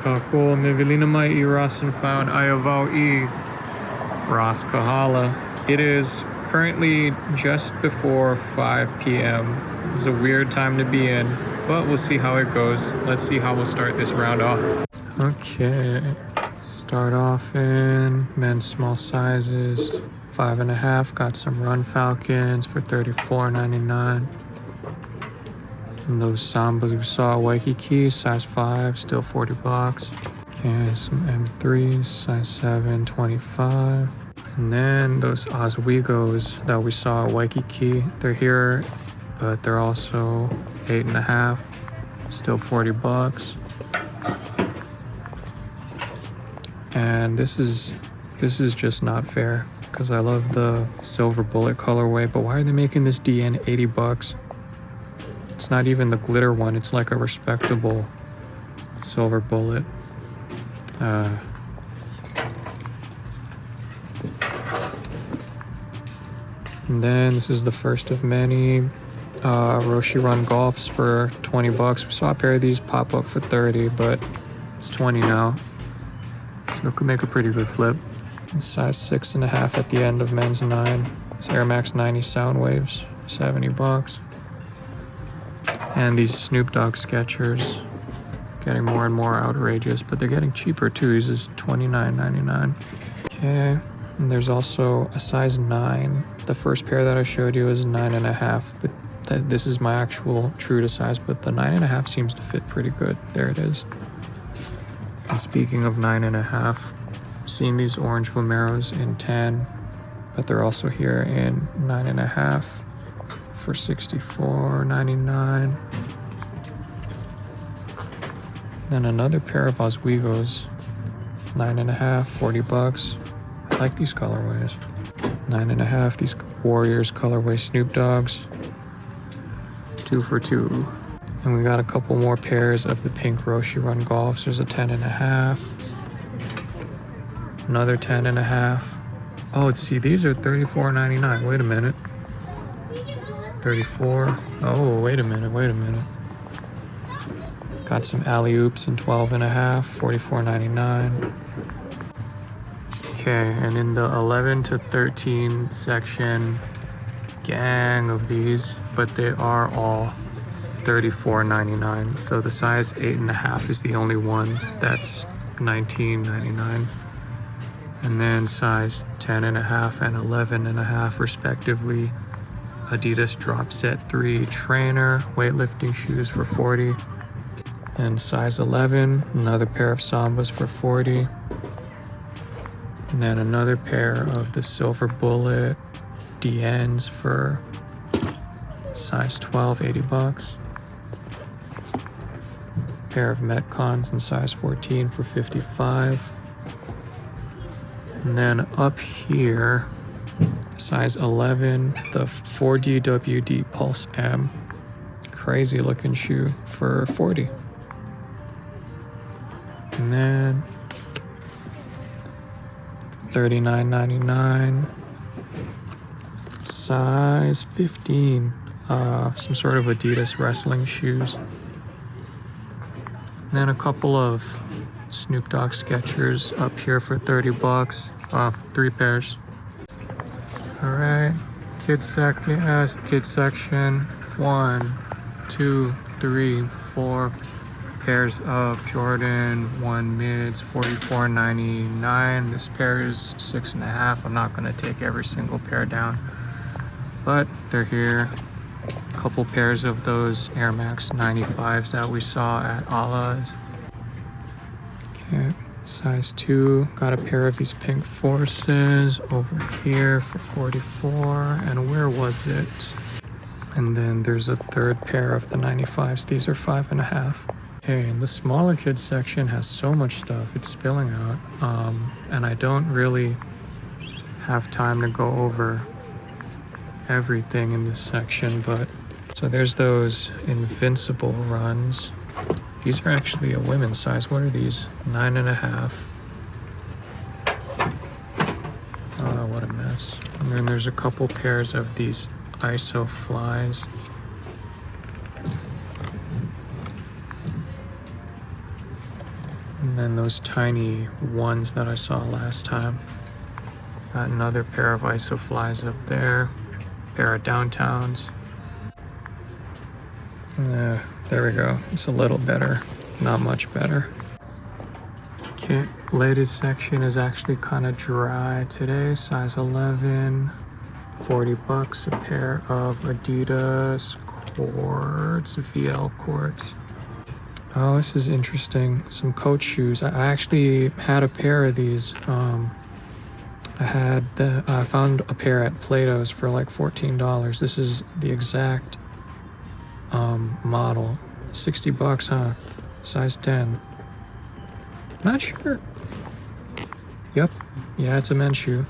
kako mevilina mai I rasan found ayavau I Ross Kahala. It is currently just before 5 p.m. It's a weird time to be in, but we'll see how it goes. Let's see how we'll start this round off. Okay, start off in men's small sizes, 5.5. Got some Run Falcons for $34.99. And those Sambas we saw at Waikiki, size 5, still $40. Okay, some M3s, size 7, $25. And then those Oswegos that we saw at Waikiki, they're here, but they're also 8.5, still $40. And this is just not fair because I love the silver bullet colorway, but why are they making this DN $80? It's not even the glitter one, it's like a respectable silver bullet. And then this is the first of many Roshi Run Golfs for $20. We saw a pair of these pop up for 30, but it's 20 now. So it could make a pretty good flip. It's size 6.5 at the end of men's 9. It's Air Max 90 Sound Waves, $70. And these Snoop Dogg Skechers, getting more and more outrageous, but they're getting cheaper too. These is $29.99. Okay, and there's also a size 9. The first pair that I showed you is 9.5, but this is my actual true to size, but the 9.5 seems to fit pretty good. There it is. And speaking of 9.5, I've seen these orange Vomeros in 10, but they're also here in 9.5 for $64.99. Then another pair of Oswegos, 9.5, $40. I like these colorways. 9.5, these Warriors colorway Snoop Dogs, 2 for $2. And we got a couple more pairs of the pink Roshi Run Golfs. There's a 10.5, another 10.5. Oh, see, these are $34.99. Wait a minute. 34. Oh, wait a minute. Got some alley-oops in 12.5, $44.99. Okay, and in the 11 to 13 section, gang of these, but they are all $34.99. So the size 8.5 is the only one that's $19.99. And then size 10.5 and 11.5 respectively. Adidas Drop Set 3 trainer, weightlifting shoes for $40. And size 11, another pair of Sambas for $40. And then another pair of the Silver Bullet DNs for size 12, $80. Pair of Metcons in size 14 for $55. And then up here, size 11, the 4DWD Pulse M, crazy looking shoe for $40. And then $39.99, size 15, some sort of Adidas wrestling shoes. And then a couple of Snoop Dogg Skechers up here for $30. 3 pairs. All right, kids section. 1, 2, 3, 4 pairs of Jordan 1 mids, $44.99. This pair is 6.5. I'm not gonna take every single pair down, but they're here. A couple pairs of those Air Max 95s that we saw at Ala's. Okay, size 2. Got a pair of these pink Forces over here for $44. And where was it? And then there's a third pair of the 95s. These are 5.5. Okay, and the smaller kids section has so much stuff. It's spilling out. And I don't really have time to go over everything in this section, but so there's those Invincible runs. These are actually a women's size. What are these? 9.5. What a mess. And then there's a couple pairs of these ISO flies. And then those tiny ones that I saw last time. Got another pair of isoflies up there. Pair of downtowns. There we go. It's a little better. Not much better. Okay, ladies section is actually kind of dry today. Size 11. 40 bucks a pair of Adidas quartz, VL quartz. Oh, this is interesting. Some Coach shoes. I actually had a pair of these. I found a pair at Plato's for like $14. This is the exact model. 60 bucks, huh? Size 10. Not sure. Yep. Yeah, it's a men's shoe.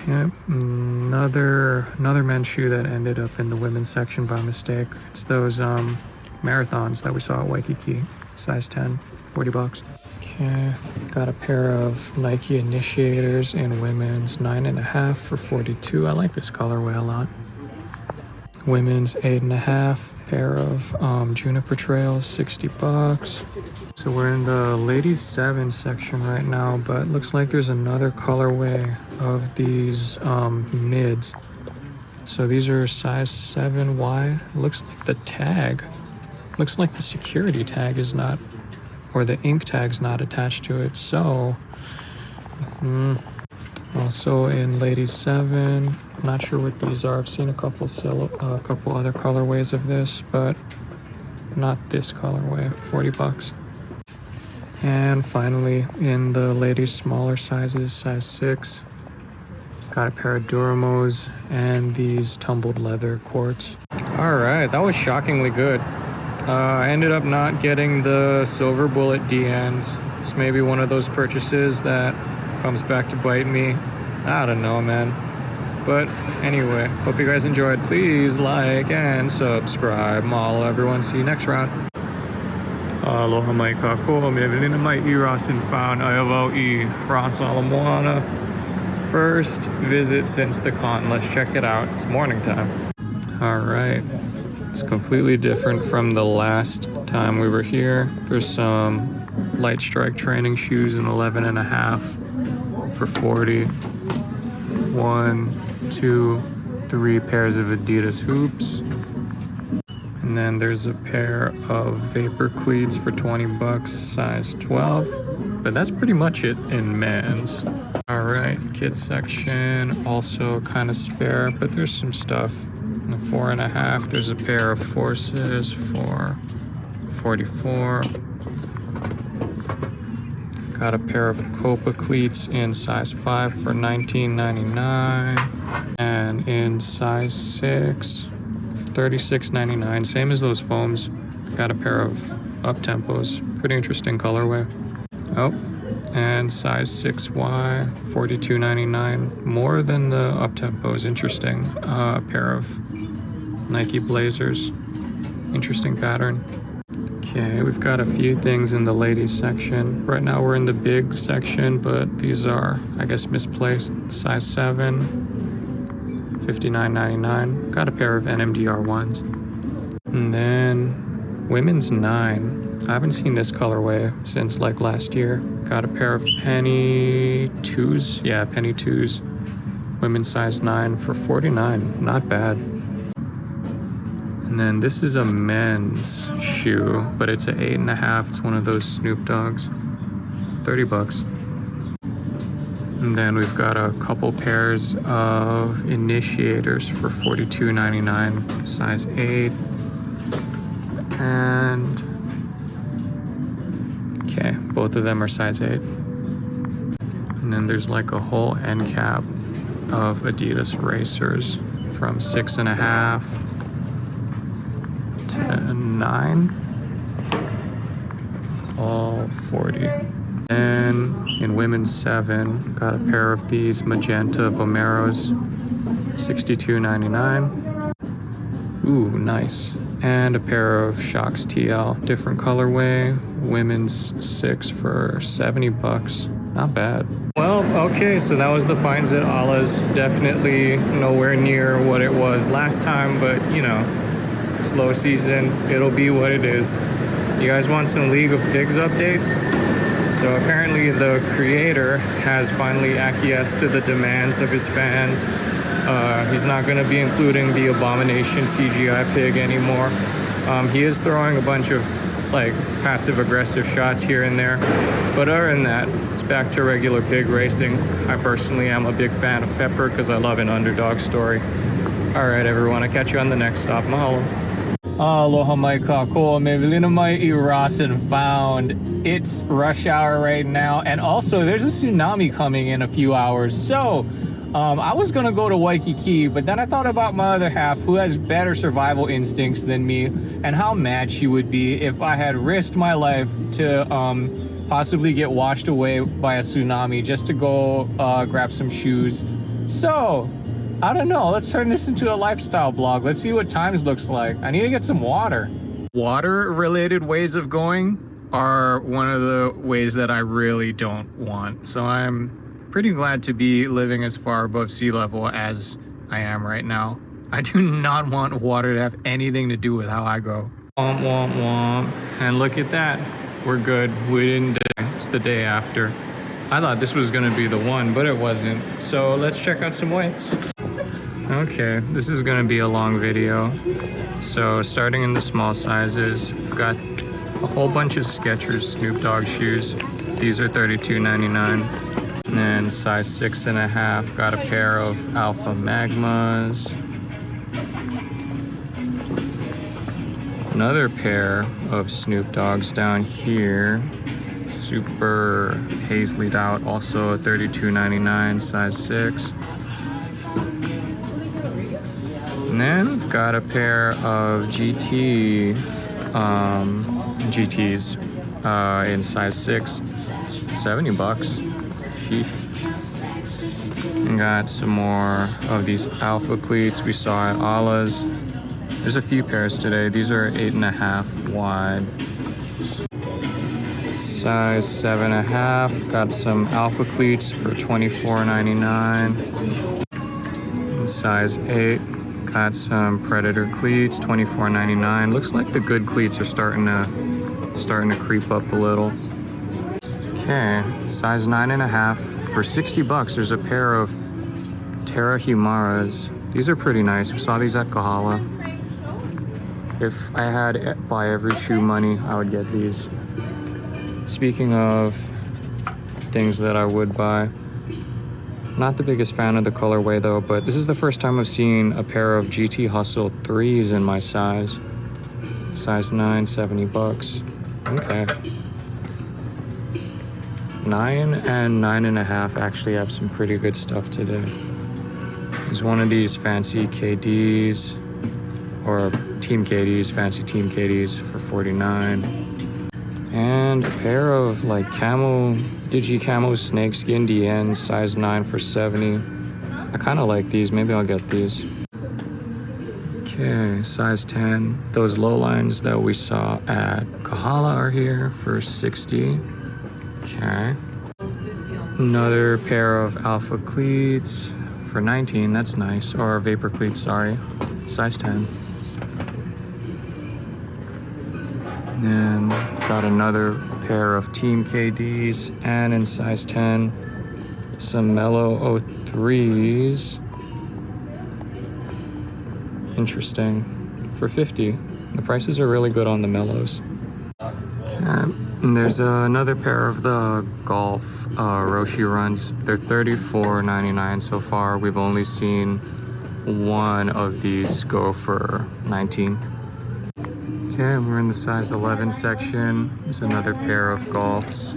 Okay. Another men's shoe that ended up in the women's section by mistake. It's those marathons that we saw at Waikiki. Size 10. 40 bucks. Okay, got a pair of Nike Initiators in women's 9.5 for 42. I like this colorway a lot. Women's 8.5 pair of Juniper Trails, 60 bucks. So we're in the ladies 7 section right now, but looks like there's another colorway of these mids. So these are size 7Y. Looks like the tag. Looks like the security tag is not, or the ink tag's not attached to it. So, also in ladies 7, not sure what these are. I've seen a couple other colorways of this, but not this colorway. 40 bucks. And finally, in the ladies smaller sizes, size 6, got a pair of Duramos and these tumbled leather quartz. All right, that was shockingly good. I ended up not getting the silver bullet DNs. It's maybe one of those purchases that comes back to bite me. I don't know, man. But anyway, hope you guys enjoyed. Please like and subscribe. Mahalo, everyone. See you next round. Aloha mai kako, me velina mai I Ross and found I Ross Ala Moana. First visit since the con. Let's check it out. It's morning time. All right. It's completely different from the last time we were here. There's some light strike training shoes in 11.5 for 40. 1, 2, 3 pairs of Adidas hoops. And then there's a pair of vapor cleats for 20 bucks, size 12. But that's pretty much it in men's. All right, kids section, also kind of spare, but there's some stuff. In the 4.5, there's a pair of Forces for 44. Got a pair of Copa cleats in size 5 for $19.99. And in size 6 for $36.99. Same as those foams. Got a pair of up-tempos. Pretty interesting colorway. Oh, and size 6Y, $42.99. More than the up-tempos. Interesting. A pair of Nike Blazers. Interesting pattern. Okay, we've got a few things in the ladies section. Right now we're in the big section, but these are, I guess, misplaced. Size 7, $59.99. Got a pair of NMDR ones. And then women's 9. I haven't seen this colorway since like last year. Got a pair of Penny 2s. Yeah, Penny 2s. Women's size 9 for $49. Not bad. And then this is a men's shoe, but it's an 8.5. It's one of those Snoop Dogs. 30 bucks. And then we've got a couple pairs of Initiators for $42.99. Size 8. And okay, both of them are size 8. And then there's like a whole end cap of Adidas Racers from 6.5 to 9, all 40. And in women's 7, got a pair of these magenta Vomeros, $62.99. Ooh, nice. And a pair of Shox TL, different colorway, women's 6 for 70 bucks. Not bad. Well, okay, so that was the finds at Ala's. Definitely nowhere near what it was last time, but you know, slow season, it'll be what it is. You guys want some League of Pigs updates? So apparently the creator has finally acquiesced to the demands of his fans. He's not going to be including the Abomination CGI pig anymore. He is throwing a bunch of like passive-aggressive shots here and there, but other than that, it's back to regular pig racing. I personally am a big fan of Pepper because I love an underdog story. All right, everyone, I'll catch you on the next stop. Mahalo. Aloha mai kako, me vilina mai I Ross and found. It's rush hour right now, and also there's a tsunami coming in a few hours. So I was gonna go to Waikiki, but then I thought about my other half who has better survival instincts than me, and how mad she would be if I had risked my life to possibly get washed away by a tsunami just to go grab some shoes. So I don't know, let's turn this into a lifestyle blog. Let's see what Times looks like. I need to get some water. Water related ways of going are one of the ways that I really don't want. So I'm pretty glad to be living as far above sea level as I am right now. I do not want water to have anything to do with how I go. Womp, womp, womp. And look at that. We're good. We didn't die. It's the day after. I thought this was gonna be the one, but it wasn't. So let's check out some weights. Okay, this is gonna be a long video. So starting in the small sizes, we've got a whole bunch of Skechers Snoop Dogg shoes. These are $32.99. And then size 6.5, got a pair of Alpha Magmas. Another pair of Snoop Dogg's down here. Super hazelied out, also $32.99, size 6. And then we've got a pair of GTs in size 6, $70. And got some more of these Alpha cleats we saw at Ala's. There's a few pairs today. These are 8.5 wide. Size 7.5. Got some Alpha cleats for $24.99. Size 8. Got some Predator cleats, $24.99. Looks like the good cleats are starting to creep up a little. Okay, size 9.5 for $60. There's a pair of Terra Humaras. These are pretty nice. We saw these at Kahala. If I had buy every shoe money, I would get these. Speaking of things that I would buy, not the biggest fan of the colorway though, but this is the first time I've seen a pair of GT Hustle 3s in my size. Size 9, $70. Okay. 9 and 9.5 actually have some pretty good stuff today. There's one of these fancy KDs, or Team KDs, fancy Team KDs for $49. And a pair of like Digi Camo Snakeskin DNs, size 9 for $70. I kind of like these, maybe I'll get these. Okay, size 10. Those low lines that we saw at Kahala are here for $60. Okay. Another pair of Alpha cleats for $19. That's nice. Or Vapor cleats, sorry. Size 10. And got another pair of Team KDs, and in size 10, some Mellow 03s. Interesting. For $50. The prices are really good on the Mellows. And there's another pair of the Golf Roshi runs. They're $34.99 so far. We've only seen one of these go for $19. Okay, we're in the size 11 section. There's another pair of Golfs.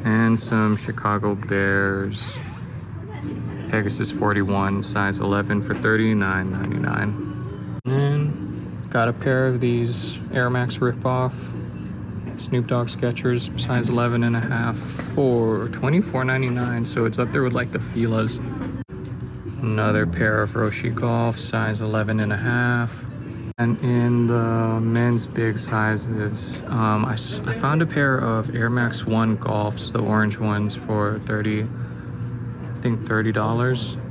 And some Chicago Bears. Pegasus 41, size 11 for $39.99. And got a pair of these Air Max ripoff Snoop Dogg Skechers, size 11.5 for $24.99. So it's up there with like the Fila's. Another pair of Roshi Golf, size 11.5. And in the men's big sizes, I found a pair of Air Max 1 Golfs, the orange ones, for $30,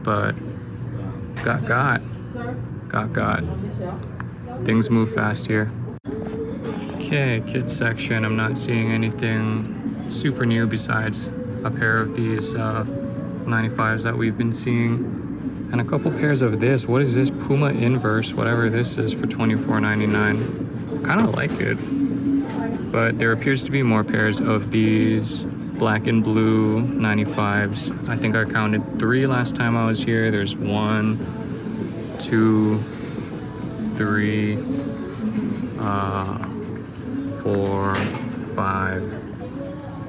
but got. Things move fast here. Okay, kids section, I'm not seeing anything super new besides a pair of these 95s that we've been seeing. And a couple pairs of this. What is this? Puma Inverse, whatever this is, for $24.99. Kind of like it. But there appears to be more pairs of these black and blue 95s. I think I counted 3 last time I was here. There's 1, 2, 3, 4, 5,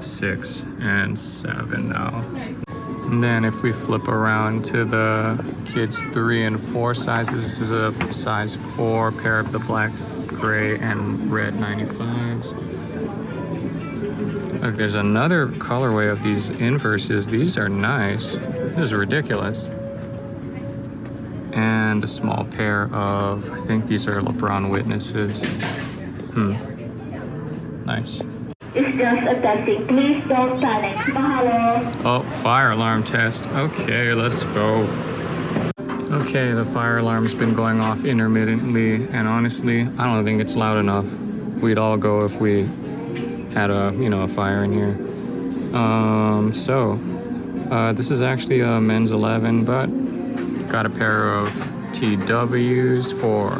6, and 7 now. And then if we flip around to the kids 3 and 4 sizes, this is a size 4 pair of the black, gray, and red 95s. Look, there's another colorway of these inverses. These are nice. This is ridiculous. And a small pair of, I think these are LeBron Witnesses. Nice. It's just a testing. Please don't panic. Mahalo. Oh, fire alarm test. Okay, let's go. Okay, the fire alarm's been going off intermittently, and honestly, I don't think it's loud enough. We'd all go if we had a, a fire in here. This is actually a men's 11, but got a pair of TWs for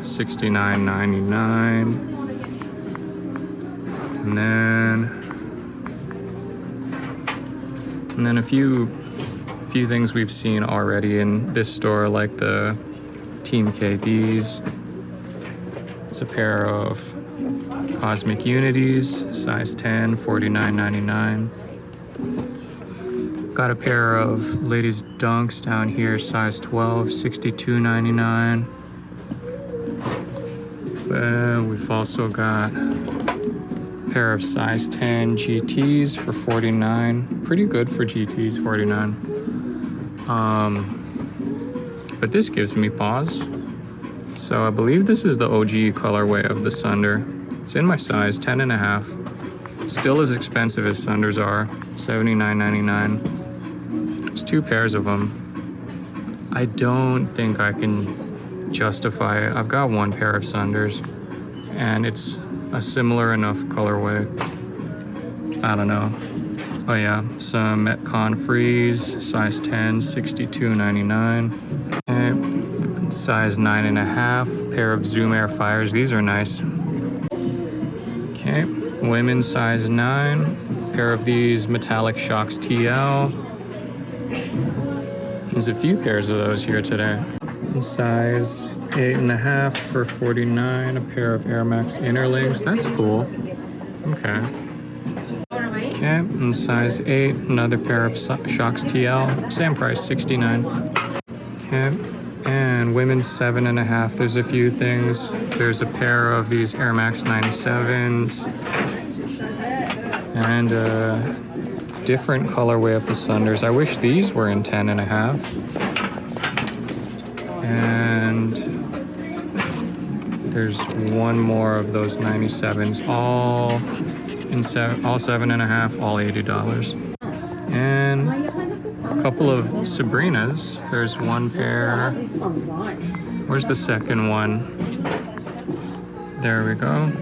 $69.99. And then a few things we've seen already in this store, like the Team KDs. It's a pair of Cosmic Unities, size 10, $49.99. Got a pair of ladies dunks down here, size 12, $62.99. We've also got a pair of size 10 GTs for $49. Pretty good for GTs, $49. But this gives me pause. So I believe this is the OG colorway of the Sunder. It's in my size, 10.5. Still as expensive as Sunders are, $79.99. There's 2 pairs of them. I don't think I can justify it. I've got 1 pair of Sunders, and it's a similar enough colorway. I don't know. Oh yeah, some Metcon Freeze, size 10, $62.99. And size 9.5, pair of Zoom Air Fires. These are nice. Okay, women's size 9, pair of these Metallic Shocks TL. There's a few pairs of those here today. And size 8.5 for $49, a pair of Air Max Interlinks. That's cool. Okay. Okay, and size 8, another pair of Shocks TL. Same price, $69. Okay, and women's 7.5. There's a few things. There's a pair of these Air Max 97s. And a different colorway of the Sunders. I wish these were in 10.5. And there's 1 more of those 97s, all 7.5, all $80. And a couple of Sabrinas. There's 1 pair. Where's the second one? There we go.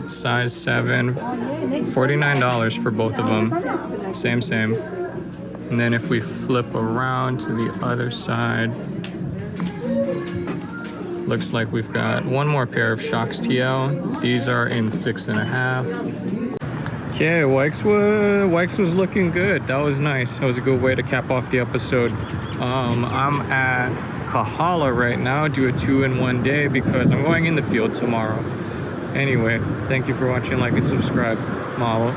Size 7, $49 for both of them. Same. And then if we flip around to the other side, looks like we've got 1 more pair of Shocks TL. These are in 6.5. Okay, Wykes was looking good. That was nice. That was a good way to cap off the episode. I'm at Kahala right now, do a 2-in-1 day because I'm going in the field tomorrow. Anyway, thank you for watching, like and subscribe. Mahalo.